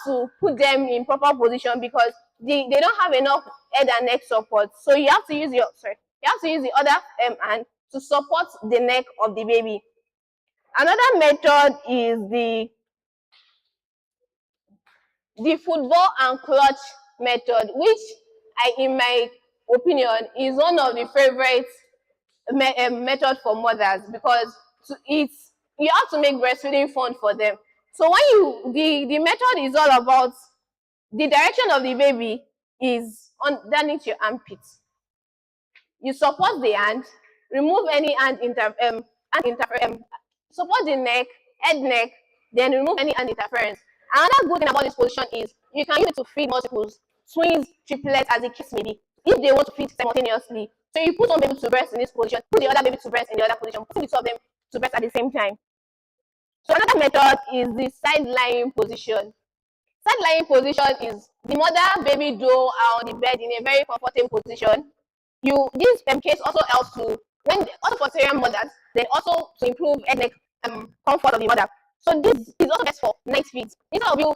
to put them in proper position because they don't have enough head and neck support. So you have to use your the other hand to support the neck of the baby. Another method is the football and clutch method, which in my opinion, is one of the favorite method for mothers because you have to make breastfeeding fun for them. So when the method is all about the direction of the baby is underneath your armpits. You support the hand, remove any support the neck, head neck, then remove any hand interference. Another good thing about this position is you can use it to feed multiples, twins, triplets, as the case may be, if they want to feed simultaneously. So you put one baby to breast in this position, put the other baby to breast in the other position, put the two of them to breast at the same time. So another method is the side lying position. Side lying position is the mother baby duo are on the bed in a very comfortable position. This case also helps to also for cesarean mothers, then also to improve head neck comfort of the mother. So this is also best for night feeds. Instead of you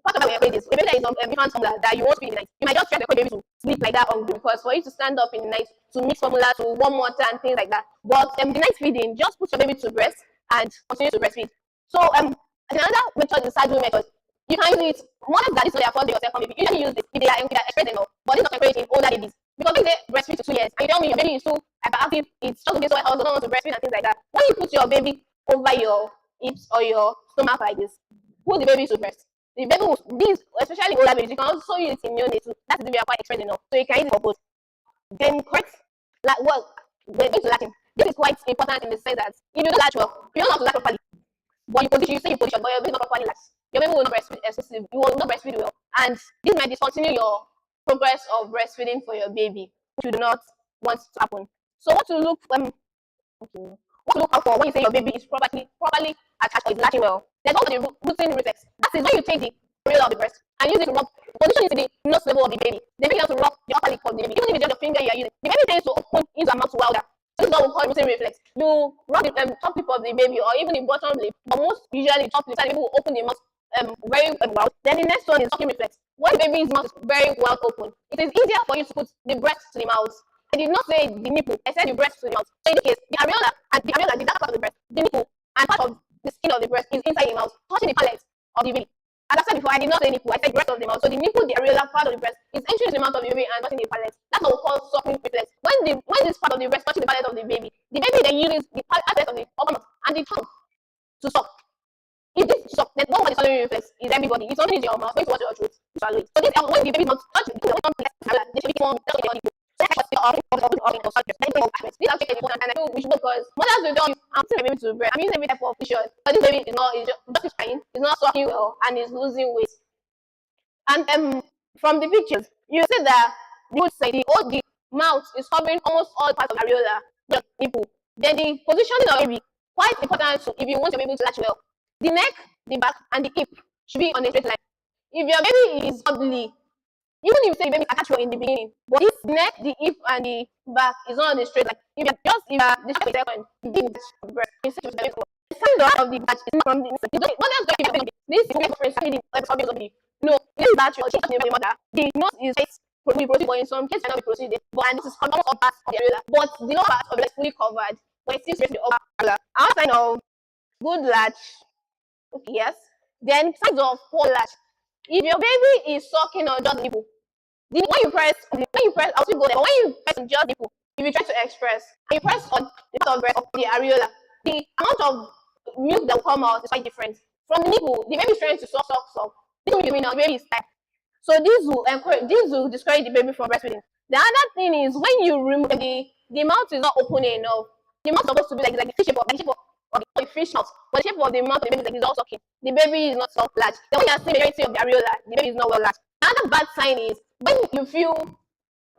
part of our wages, maybe there is some infant formula that you won't feed in the night. You might just try to baby to sleep like that hungry because for you to stand up in the night to mix formula, to warm water and things like that. But the night feeding, just put your baby to breast and continue to breastfeed. So another method is saddle method. You can use it. Mothers that is not their first day or second baby usually use this if they are experienced enough, but it's not encouraged in older babies. Because when they breastfeed to 2 years, and you tell me your baby is too hyperactive, it's just so else, don't want to breastfeed and things like that. When you put your baby over your hips or your stomach like this, put the baby to breast. The baby will, these, especially older babies, you can also use it in neonatal. That's if you are quite experienced enough. So you can use it for both. Then correct, like well, we're going to latching. This is quite important in the sense that if you don't latch well, you don't know how to latch properly. But you say you position, but your baby not properly latched. Your baby will not breastfeed excessively. You will not breastfeed well, and this might discontinue your progress of breastfeeding for your baby, which you do not want to happen. So what to look out for when you say your baby is properly attached or is latching well? There's also the rooting reflex. That is when you take the areola of the breast and use it to rub, position it to the nose level of the baby. The baby has to rub the upper lip of the baby. Even if it's just your finger you are using, the baby tends to open into her mouth wilder. This is what we call rooting reflex. You rub the top lip of the baby or even the bottom lip, but most usually the top lip, so the baby will open the mouth very well. Then the next one is sucking reflex. When the baby's mouth is very well open, it is easier for you to put the breast to the mouth. I did not say the nipple, I said the breast to the mouth. So in this case, the areola, the dark part of the breast, the nipple, and part of the skin of the breast is inside the mouth, touching the palate of the baby. As I said before, I did not say nipple, I said breast of the mouth. So the nipple, the areola part of the breast is entering the mouth of the baby and touching the palate. That's what we call sucking reflex. When this part of the breast touches the palate of the baby then uses the palate of the upper mouth and the tongue to suck. If this suck, then what the swallowing reflex is everybody. If something is in your mouth, going to water your throat, you swallow it. So this when the baby's mouth touches the tongue, they should be more tell the people. So that's what's these are very important, and I feel we should know because mothers will tell you, I'm putting my baby to breast. I'm using every type of position, but this baby is just crying, it's not sucking well, and is losing weight. And from the pictures, you see that the mouth is covering almost all parts of the areola, the nipple. Then the positioning of the baby quite important if you want your baby to latch well. The neck, the back, and the hip should be on a straight line. If your baby is wobbly, even if you say the baby is attached well in the beginning, but this neck, the hip, and the back is not on a straight line. If you are the second, you didn't breast, you see the baby. The sign of the batch is not from the inside. This is the no, this batch will change the mother. The nose is proceed, but in some cases, cannot be proceeded. But and this is covered up part of the areola, but the lower part of the is fully covered, but it still the upper areola. Our sign of good latch. Okay, yes. Then signs of poor latch. If your baby is sucking on just nipple, when you press, I'll still go there. But when you press on just nipple, if you try to express, and you press on the part of breast of the areola, the amount of milk that will come out is quite different. From the nipple, the baby is trying to suck. This will be now, the baby is tight. So this will discourage the baby from breastfeeding. The other thing is when you remove the mouth is not open enough. The mouth is supposed to be like the fish shape of the fish mouth, but the shape of the mouth of the baby is like it's all sucking. The baby is not soft latched. Then when you are seeing the majority of the areola, the baby is not well latched. Another bad sign is when you feel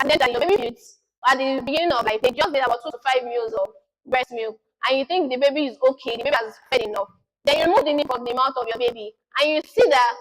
and then your baby feeds at the beginning of like they just did about 2 to 5 meals of breast milk, and you think the baby is okay, the baby has fed enough. Then you remove the nip from the mouth of your baby, and you see that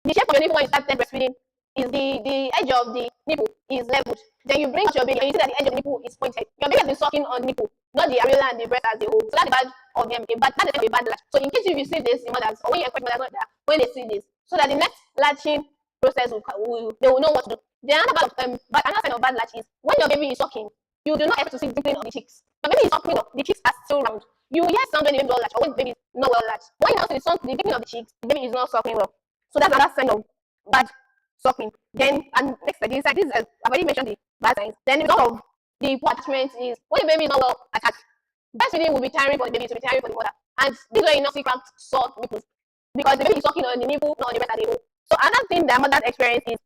the shape of your nipple when you start breastfeeding is the edge of the nipple is leveled. Then you bring out your baby and you see that the edge of the nipple is pointed. Your baby has been sucking on the nipple, not the areola and the breast as a whole. So that's bad of them, that's a bad latch. So in case if you see this in mothers, or when you encourage mothers that when they see this, so that the next latching process they will know what to do. The another sign of bad latch is when your baby is sucking, you do not have to see dimpling of the cheeks. The baby is sucking up, the cheeks are still round. You hear sound when the baby is well latched or when the baby is not well latched. When you now see the dimpling of the cheeks, the baby is not sucking well. So that's another sign of bad sucking. Then and next this is I've already mentioned the bad signs. Then the result of the poor attachment is when the baby is not well attached. Breastfeeding will be tiring for the baby, to be tiring for the mother. And this way you not see cramped sore nipples because the baby is sucking on the nipple, not on the breast at the hole. So another thing that mothers experience is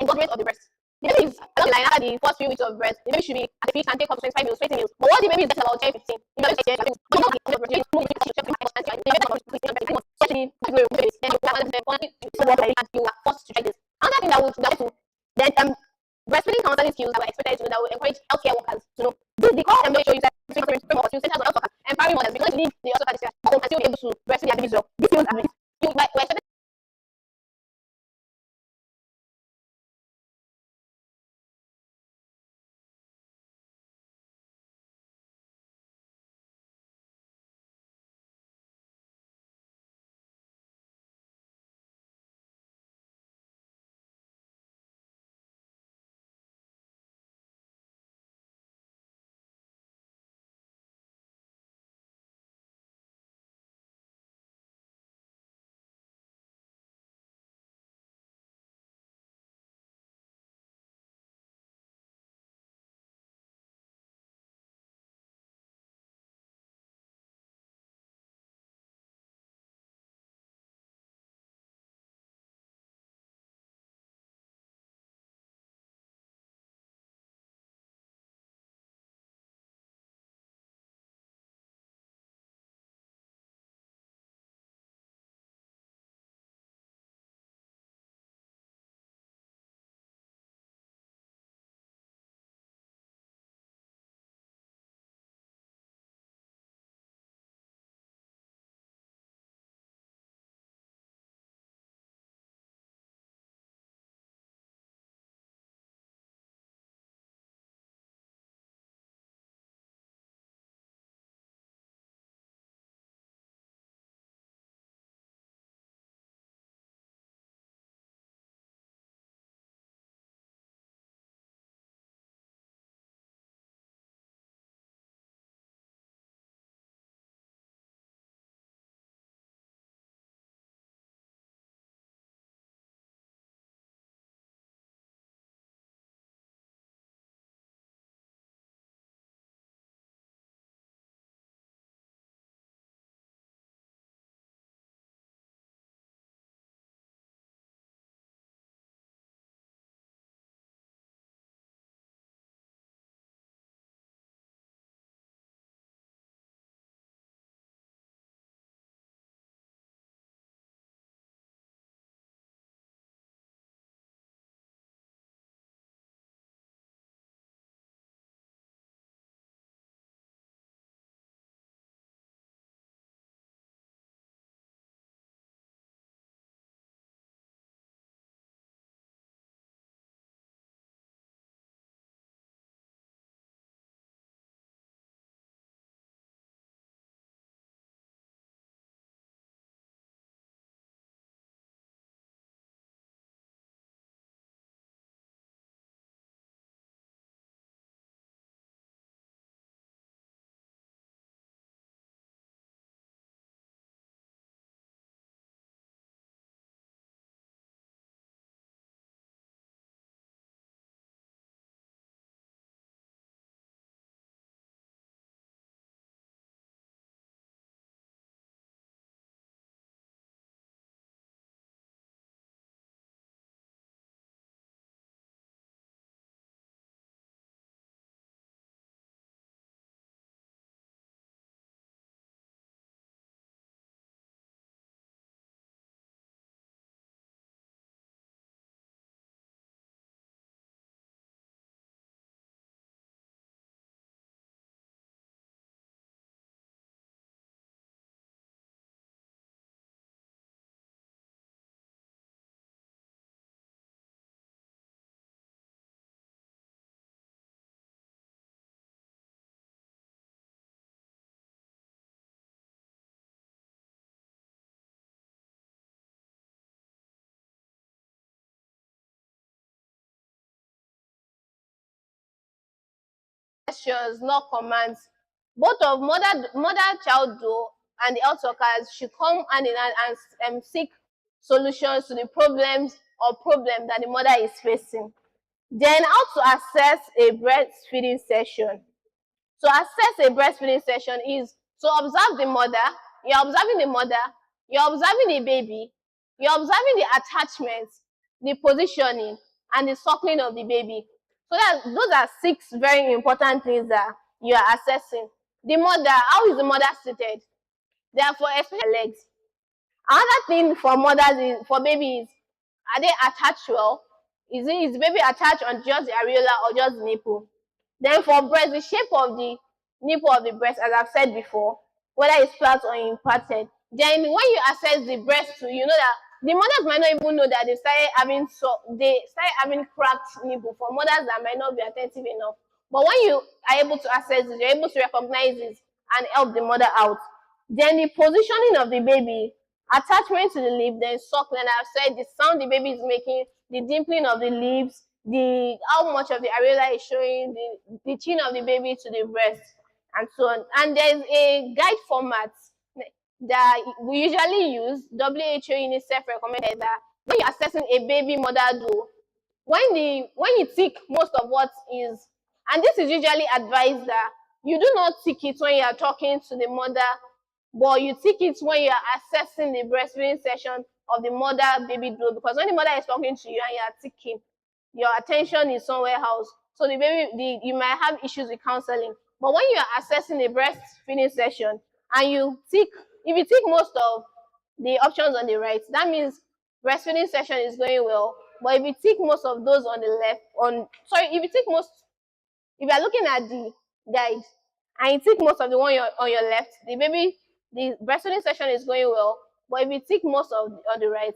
engorgement of the breast. The baby is along the line after the first few weeks of breast. The baby should be at the feet can take up to 25 meals, 20 meals. But what the baby is getting about 10, 15, the baby is getting the baby you are forced to try this. Another thing that would then breastfeeding counseling skills that were expected to that will encourage healthcare workers to know. The course I'm going to show you that centers of health workers empowering mothers because you need the also participants and still be able to breastfeed their babies well. These skills are we're expected suggestions, not commands. Both of child door and the health workers should come hand in hand and seek solutions to the problems or problem that the mother is facing. Then how to assess a breastfeeding session. To assess a breastfeeding session is to observe the mother. You're observing the mother, you're observing the baby, you're observing the attachment, the positioning, and the suckling of the baby. So that those are 6 very important things that you are assessing. The mother, how is the mother seated? Therefore, especially legs. Another thing for mothers is for babies, are they attached well? Is the baby attached on just the areola or just the nipple? Then for breast, the shape of the nipple of the breast, as I've said before, whether it's flat or imparted. Then when you assess the breast too, you know that the mothers might not even know that they started having cracked nipple. For mothers that might not be attentive enough. But when you are able to assess this, you're able to recognize this and help the mother out. Then the positioning of the baby, attachment to the lip, then suckling. I've said the sound the baby is making, the dimpling of the lips, the how much of the areola is showing, the chin of the baby to the breast, and so on. And there's a guide format that we usually use. WHO, UNICEF recommended that when you're assessing a baby mother door, when you tick most of what is, and this is usually advised that you do not tick it when you are talking to the mother, but you tick it when you are assessing the breastfeeding session of the mother baby door, because when the mother is talking to you and you are ticking, your attention is somewhere else. So you might have issues with counseling. But when you are assessing the breastfeeding session and if you tick most of the options on the right, that means breastfeeding session is going well. But if you tick most of those on the left, if you are looking at the guide and you tick most of the one on your left, the breastfeeding session is going well. But if you tick most of on the right,